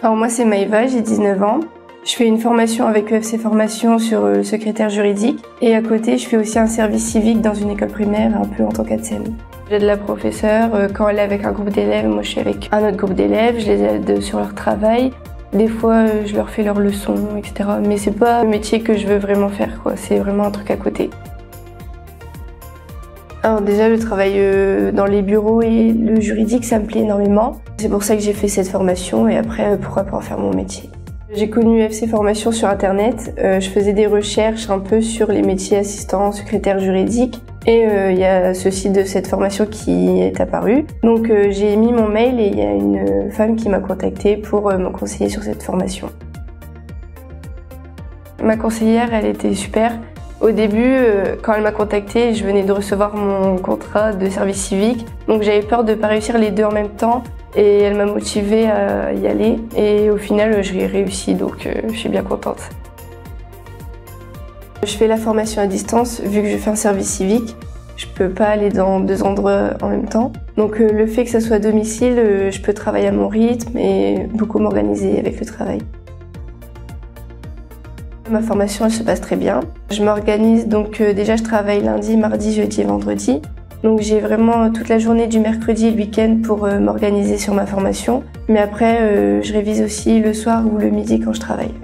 Alors moi c'est Maëva, j'ai 19 ans. Je fais une formation avec EFC Formation sur le secrétaire juridique et à côté je fais aussi un service civique dans une école primaire un peu en tant qu'ATSEM. J'aide la professeure quand elle est avec un groupe d'élèves, moi je suis avec un autre groupe d'élèves, je les aide sur leur travail. Des fois je leur fais leurs leçons, etc. Mais c'est pas le métier que je veux vraiment faire, quoi. C'est vraiment un truc à côté. Alors déjà le travail dans les bureaux et le juridique ça me plaît énormément. C'est pour ça que j'ai fait cette formation et après pourquoi pas en faire mon métier. J'ai connu EFC Formation sur internet, je faisais des recherches un peu sur les métiers assistant, secrétaire juridique et il y a ce site de cette formation qui est apparu. Donc j'ai mis mon mail et il y a une femme qui m'a contactée pour me conseiller sur cette formation. Ma conseillère, elle était super. Au début, quand elle m'a contactée, je venais de recevoir mon contrat de service civique, donc j'avais peur de ne pas réussir les deux en même temps et elle m'a motivée à y aller et au final, j'ai réussi, donc je suis bien contente. Je fais la formation à distance, vu que je fais un service civique, je peux pas aller dans deux endroits en même temps. Donc le fait que ça soit à domicile, je peux travailler à mon rythme et beaucoup m'organiser avec le travail. Ma formation elle se passe très bien. Je m'organise donc déjà je travaille lundi, mardi, jeudi et vendredi. Donc j'ai vraiment toute la journée du mercredi et le week-end pour m'organiser sur ma formation. Mais après je révise aussi le soir ou le midi quand je travaille.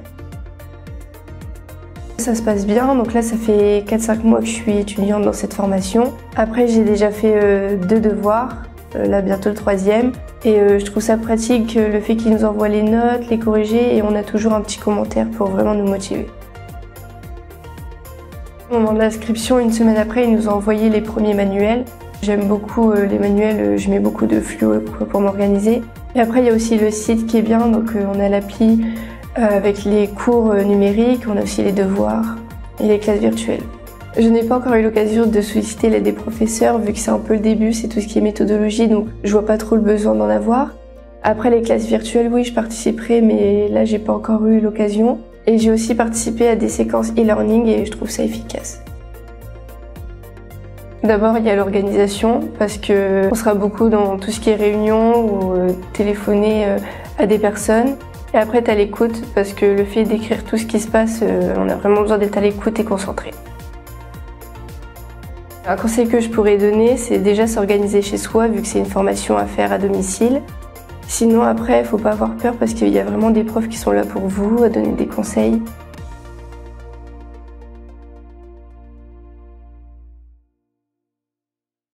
Ça se passe bien, donc là ça fait 4-5 mois que je suis étudiante dans cette formation. Après j'ai déjà fait 2 devoirs, là bientôt le 3e. Et je trouve ça pratique le fait qu'ils nous envoient les notes, les corrigés et on a toujours un petit commentaire pour vraiment nous motiver. Au moment de l'inscription, une semaine après, ils nous ont envoyé les premiers manuels. J'aime beaucoup les manuels, je mets beaucoup de flux pour m'organiser. Et après, il y a aussi le site qui est bien, donc on a l'appli avec les cours numériques, on a aussi les devoirs et les classes virtuelles. Je n'ai pas encore eu l'occasion de solliciter l'aide des professeurs vu que c'est un peu le début, c'est tout ce qui est méthodologie, donc je vois pas trop le besoin d'en avoir. Après les classes virtuelles, oui, je participerai, mais là j'ai pas encore eu l'occasion. Et j'ai aussi participé à des séquences e-learning et je trouve ça efficace. D'abord, il y a l'organisation parce qu'on sera beaucoup dans tout ce qui est réunion ou téléphoner à des personnes. Et après, tu as l'écoute parce que le fait d'écrire tout ce qui se passe, on a vraiment besoin d'être à l'écoute et concentré. Un conseil que je pourrais donner, c'est déjà s'organiser chez soi vu que c'est une formation à faire à domicile. Sinon après, il ne faut pas avoir peur parce qu'il y a vraiment des profs qui sont là pour vous, à donner des conseils.